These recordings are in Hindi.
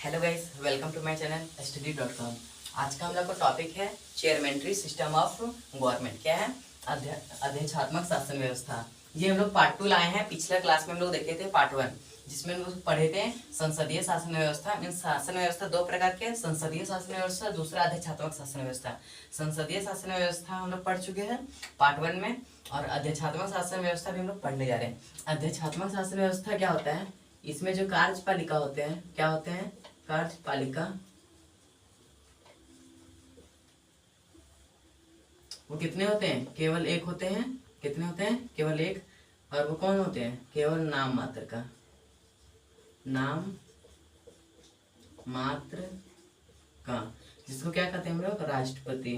Hello guys, welcome to my channel study.com। आज का हम लोग का टॉपिक है चेयरमेंट्री सिस्टम ऑफ गवर्नमेंट। क्या है? अध्यक्षात्मक शासन व्यवस्था। ये हम लोग पार्ट 2 लाए हैं। पिछला क्लास में हम लोग देखे थे पार्ट 1, जिसमें हम लोग पढ़े थे संसदीय शासन व्यवस्था। मीन्स शासन व्यवस्था दो प्रकार के, संसदीय शासन व्यवस्था, दूसरा अध्यक्षात्मक शासन व्यवस्था। संसदीय शासन व्यवस्था हम लोग पढ़ चुके हैं पार्ट 1 में, और अध्यक्षात्मक शासन व्यवस्था भी हम लोग पढ़ने जा रहे हैं। अध्यक्षात्मक शासन व्यवस्था क्या होता है? इसमें जो कार्यपालिका होते हैं, क्या होते हैं? कार्यपालिका, वो कितने होते हैं? केवल एक होते हैं। कितने होते हैं? केवल एक। और वो कौन होते हैं? केवल नाम मात्र का, नाम मात्र का, जिसको क्या कहते हैं हम लोग? राष्ट्रपति।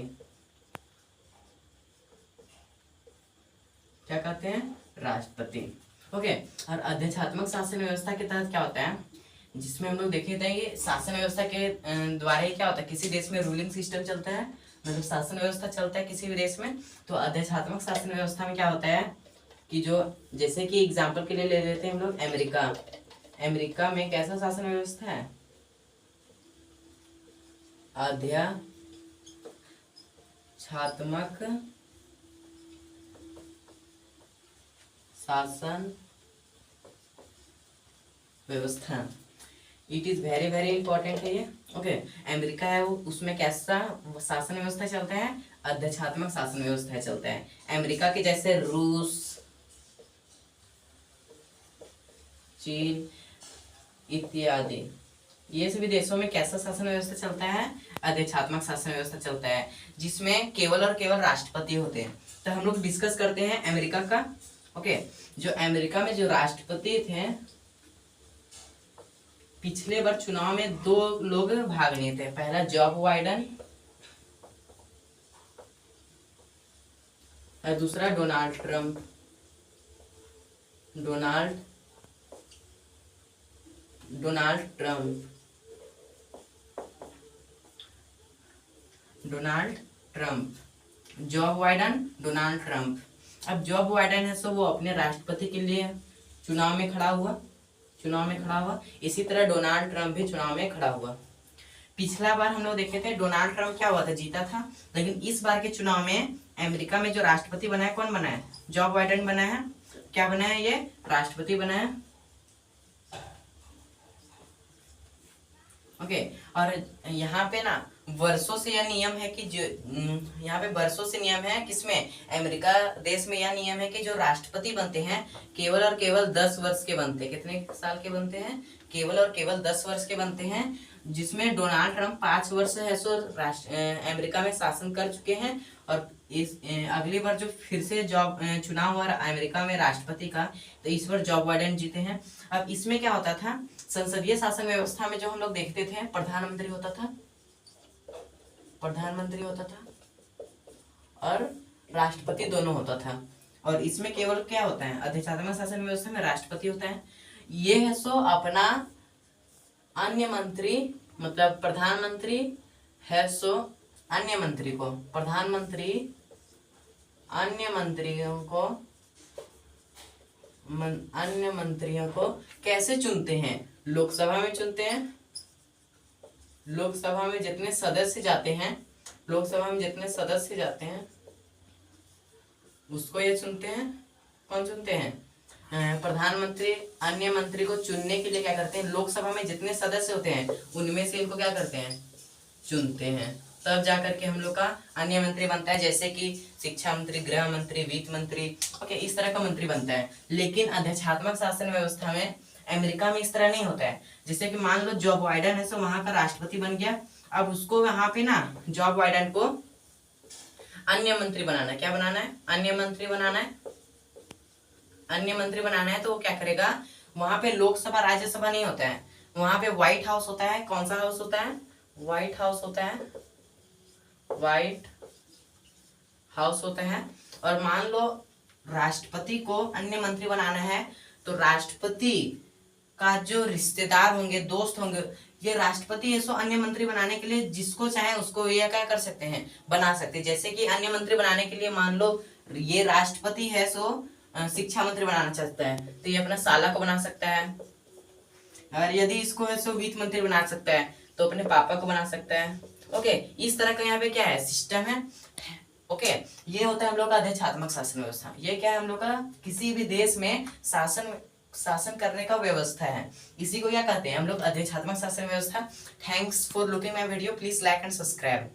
क्या कहते हैं? राष्ट्रपति। ओके। और अध्यक्षात्मक शासन व्यवस्था के तहत क्या होता है, जिसमें हम लोग देखे थे कि शासन व्यवस्था के द्वारा ही क्या होता है, किसी देश में रूलिंग सिस्टम चलता है, मतलब शासन व्यवस्था चलता है किसी भी देश में। तो अध्यक्षात्मक शासन व्यवस्था में क्या होता है कि जो, जैसे कि एग्जाम्पल के लिए ले लेते हैं हम लोग अमेरिका। अमेरिका में कैसा शासन व्यवस्था है? अध्यक्षात्मक शासन व्यवस्था। It is very very important है ये। ओके। अमेरिका है वो, उसमें कैसा शासन व्यवस्था चलता है? अध्यक्षात्मक शासन व्यवस्था चलता है। अमेरिका के जैसे रूस, चीन इत्यादि, ये सभी देशों में कैसा शासन व्यवस्था चलता है? अध्यक्षात्मक शासन व्यवस्था चलता है, जिसमें केवल और केवल राष्ट्रपति होते हैं। तो हम लोग डिस्कस करते हैं अमेरिका का। ओके। जो अमेरिका में जो राष्ट्रपति थे, पिछले बार चुनाव में दो लोग भाग लिए थे। पहला जॉब बाइडेन और दूसरा Donald Trump. Donald Trump. Job Biden, Donald Trump. अब जॉब बाइडेन है सो वो अपने राष्ट्रपति के लिए चुनाव में खड़ा हुआ। इसी तरह डोनाल्ड ट्रंप भी चुनाव में खड़ा हुआ। पिछला बार हम लोग देखे थे डोनाल्ड ट्रंप क्या हुआ था, जीता था। लेकिन इस बार के चुनाव में अमेरिका में जो राष्ट्रपति बना है, कौन बना है? जॉब बाइडेन बना है। क्या बना है? ये राष्ट्रपति बना है। ओके। और यहाँ पे ना वर्षों से यह नियम है कि जो यहाँ पे वर्षों से नियम है, किसमें? अमेरिका देश में यह नियम है कि जो राष्ट्रपति बनते हैं केवल और केवल 10 वर्ष के बनते हैं। कितने साल के बनते हैं? केवल और केवल 10 वर्ष के बनते हैं। जिसमें डोनाल्ड ट्रंप 5 वर्ष है सो अमेरिका में शासन कर चुके हैं। और इस अगली बार जो फिर से चुनाव हुआ अमेरिका में राष्ट्रपति का, तो इस बार जॉब बाइडेन जीते हैं। अब इसमें क्या होता था, संसदीय शासन व्यवस्था में जो हम लोग देखते थे, प्रधानमंत्री होता था और राष्ट्रपति दोनों होता था। और इसमें केवल क्या होता है? अध्यक्षात्मक शासन व्यवस्था में राष्ट्रपति होता है। ये है सो अपना अन्य मंत्री, मतलब प्रधानमंत्री है सो अन्य मंत्रियों को कैसे चुनते हैं? लोकसभा में चुनते हैं। लोकसभा में जितने सदस्य जाते हैं उसको ये चुनते हैं। कौन चुनते हैं? प्रधानमंत्री अन्य मंत्री को चुनने के लिए क्या करते हैं? लोकसभा में जितने सदस्य होते हैं उनमें से इनको क्या करते हैं? चुनते हैं। तब जाकर के हम लोग का अन्य मंत्री बनता है, जैसे कि शिक्षा मंत्री, गृह मंत्री, वित्त मंत्री। ओके, इस तरह का मंत्री बनता है। लेकिन अध्यक्षात्मक शासन व्यवस्था में अमेरिका में इस तरह नहीं होता है। जैसे कि मान लो जॉब बाइडेन है, सो वहां का राष्ट्रपति बन गया। अब उसको वहां पे ना जॉब बाइडेन को अन्य मंत्री बनाना है। क्या बनाना है? अन्य मंत्री बनाना है। तो वो क्या करेगा, वहां पे लोकसभा राज्यसभा नहीं होता है, वहां पे व्हाइट हाउस होता है। कौन सा हाउस होता है? व्हाइट हाउस होता है। और मान लो राष्ट्रपति को अन्य मंत्री बनाना है, तो राष्ट्रपति का जो रिश्तेदार होंगे, दोस्त होंगे, ये राष्ट्रपति है सो अन्य मंत्री बनाने के लिए जिसको चाहे उसको ये क्या कर सकते हैं? बना सकते हैं। जैसे कि अन्य मंत्री बनाने के लिए मान लो ये राष्ट्रपति है सो शिक्षा मंत्री बनाना चाहता है, तो ये अपना साला को बना सकता है। और यदि इसको है सो वित्त मंत्री बना सकता है तो अपने पापा को बना सकता है। ओके, इस तरह का यहाँ पे क्या है सिस्टम है। ओके, ये होता है हम लोग का अध्यक्षात्मक शासन व्यवस्था। ये क्या है हम लोग का किसी भी देश में शासन करने का व्यवस्था है, इसी को क्या कहते हैं हम लोग अध्यक्षात्मक शासन व्यवस्था। Thanks for looking my video, please like and subscribe.